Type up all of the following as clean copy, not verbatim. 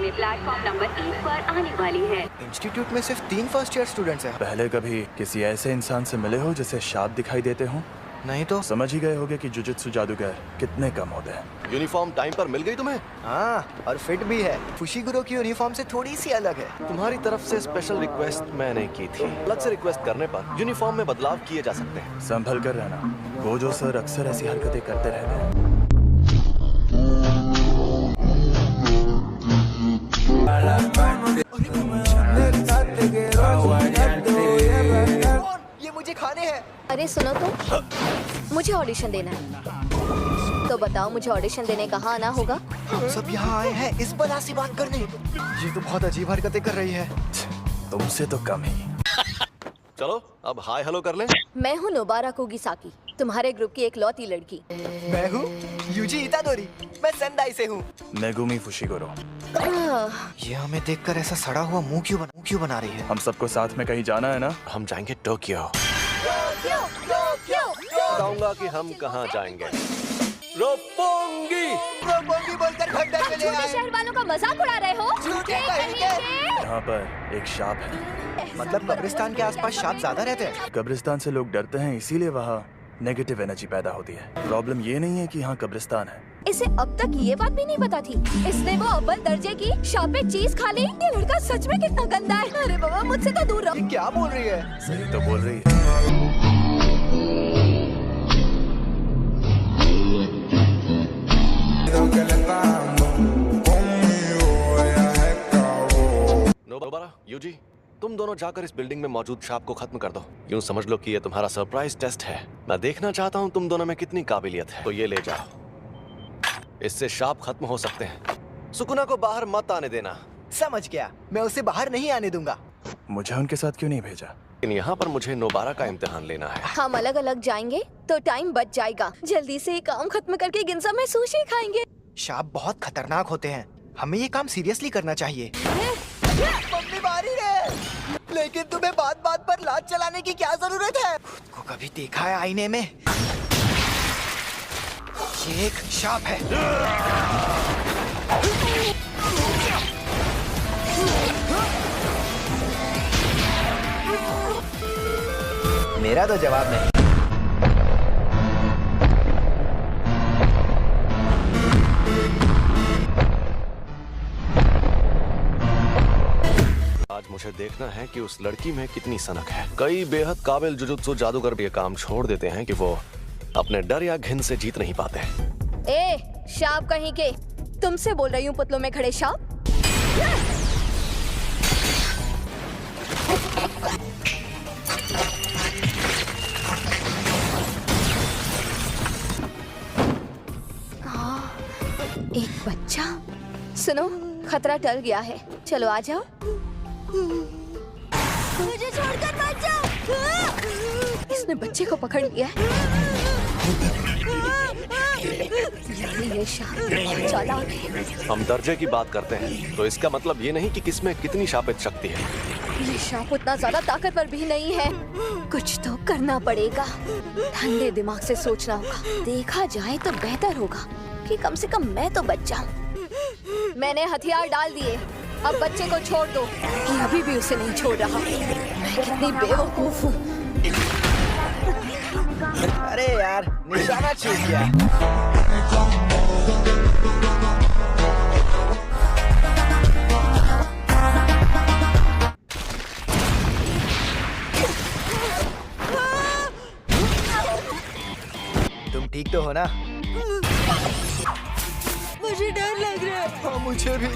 में platform number 1 पर आने वाली है। इंस्टीट्यूट में सिर्फ 3 फर्स्ट ईयर स्टूडेंट्स हैं। पहले कभी किसी ऐसे इंसान से मिले हो जिसे शाप दिखाई देते हो? नहीं तो समझ ही गए होगे कि जुजुत्सु जादूगर कितने कम होते हैं। यूनिफॉर्म टाइम पर मिल गई तुम्हें? हाँ, और फिट भी है। फुशिगुरो की यूनिफॉर्म से थोड़ी सी अलग है। तुम्हारी तरफ से स्पेशल रिक्वेस्ट मैंने की थी। अलग से रिक्वेस्ट करने पर यूनिफॉर्म में बदलाव किए जा सकते हैं। संभल कर रहना, गोजो सर अक्सर ऐसी हरकतें करते रहते हैं। ये मुझे खाने हैं। अरे सुनो तो, मुझे ऑडिशन देना है। तो बताओ मुझे ऑडिशन देने कहाँ आना होगा? हम सब यहाँ आए हैं इस बला सी बात करने। ये तो बहुत अजीब हरकतें कर रही है। तुमसे तो कम ही। चलो अब हाय हेलो कर लें। मैं हूँ नोबारा कोगिसाकी, तुम्हारे ग्रुप की एक लौती लड़की। मैं हूँ यूजी इतादोरी, मैं सेंदाई से हूँ। Megumi Fushiguro. ये हमें देखकर ऐसा सड़ा हुआ मुंह क्यों बना रही है? हम सबको साथ में कहीं जाना है ना? हम जाएंगे टोक्यो। क्यों? बताऊंगा कि हम कहाँ जाएंगे। रोपोंगी। रोपोंगी बोलकर खंडर में ले झूठे आए। शहर वालों का मजाक उड़ा रहे हो? झूठे कहीं के। यहाँ पर एक शाप है। मतलब कब्रिस्तान के आसपास सांप ज्यादा रहते हैं। कब्रिस्तान से लोग डरते हैं, इसीलिए वहाँ नेगेटिव एनर्जी पैदा होती है। प्रॉब्लम ये नहीं है कि यहाँ कब्रिस्तान है। इसे अब तक ये बात भी नहीं पता थी। इसने वो अव्वल दर्जे की शापित चीज खा ली। ये लड़का सच में कितना गंदा है। अरे बाबा, मुझसे तो दूर रहो। ये क्या बोल रही है? सही तो बोल रही है। नोबारा, यूजी, तुम दोनों जाकर इस बिल्डिंग में मौजूद शाप को खत्म कर दो। यूं समझ लो कि ये तुम्हारा सरप्राइज टेस्ट है। मैं देखना चाहता हूँ तुम दोनों में कितनी काबिलियत है। तो ये ले जाओ, इससे शाप खत्म हो सकते हैं। सुकुना को बाहर मत आने देना। समझ गया, मैं उसे बाहर नहीं आने दूंगा। मुझे उनके साथ क्यों नहीं भेजा? लेकिन यहाँ पर मुझे नोबारा का इम्तिहान लेना है। हम अलग अलग जाएंगे तो टाइम बच जाएगा। जल्दी से ये काम खत्म करके गिनसा में सुशी खाएंगे। शाप बहुत खतरनाक होते हैं, हमें ये काम सीरियसली करना चाहिए। मम्मी मारी है, लेकिन तुम्हें बात बात पर लात चलाने की क्या जरूरत है? खुद को कभी देखा है आईने में? ये एक शाप है। मेरा तो जवाब नहीं। आज मुझे देखना है कि उस लड़की में कितनी सनक है। कई बेहद काबिल जुजुत्सु जादूगर भी ये काम छोड़ देते हैं कि वो अपने डर या घिन से जीत नहीं पाते। ए, शाप कहीं के, तुमसे बोल रही हूँ पुतलों में खड़े शाप। एक बच्चा। सुनो, खतरा टल गया है, चलो आ जाओ। मुझे छोड़कर मत जाओ। इसने बच्चे को पकड़ लिया है। ये शाप चालाक है। हम दर्जे की बात करते हैं तो इसका मतलब ये नहीं कि किसमें कितनी शापित शक्ति है। ये शाप उतना ज्यादा ताकतवर भी नहीं है। कुछ तो करना पड़ेगा। ठंडे दिमाग से सोचना होगा। देखा जाए तो बेहतर होगा कि कम से कम मैं तो बच जाऊं। मैंने हथियार डाल दिए, अब बच्चे को छोड़ दो। ये अभी भी उसे नहीं छोड़ रहा। मैं कितनी बेवकूफ हूँ। अरे यार, निशाना छूट गया। तुम ठीक तो हो ना? मुझे डर लग रहा है। हाँ, मुझे भी।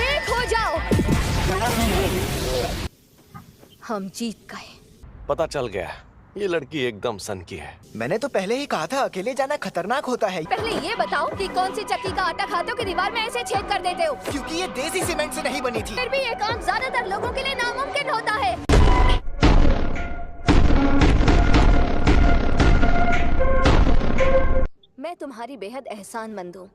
एक हो जाओ। हम जीत गए। पता चल गया, ये लड़की एकदम सन की है। मैंने तो पहले ही कहा था अकेले जाना खतरनाक होता है। पहले ये बताओ कि कौन सी चक्की का आटा खाते हो कि दीवार में ऐसे छेद कर देते हो? क्योंकि ये देसी सीमेंट से नहीं बनी थी। फिर भी ये काम ज्यादातर लोगों के लिए नामुमकिन होता है। मैं तुम्हारी बेहद एहसानमंद हूँ।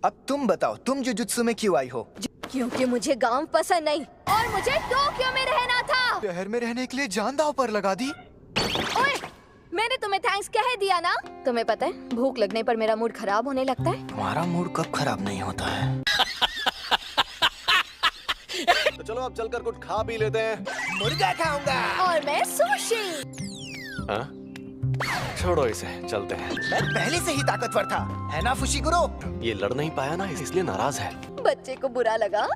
अब तुम बताओ, तुम जुजुत्सु में क्यों आई हो? क्योंकि मुझे गांव पसंद नहीं और मुझे टोक्यो में रहना था। शहर में रहने के लिए जान दांव पर लगा दी। ओए, मैंने तुम्हें थैंक्स कह दिया ना। तुम्हें पता है भूख लगने पर मेरा मूड खराब होने लगता है। तुम्हारा मूड कब खराब नहीं होता है? तो चलो अब चलकर कुछ खा पी लेते हैं। मुर्गा खाऊंगा। और मैं सुशी। हाँ? छोड़ो इसे, चलते हैं। मैं पहले से ही ताकतवर था, है ना फुशिकुरो? ये लड़ नहीं पाया ना, इसलिए नाराज है। बच्चे को बुरा लगा।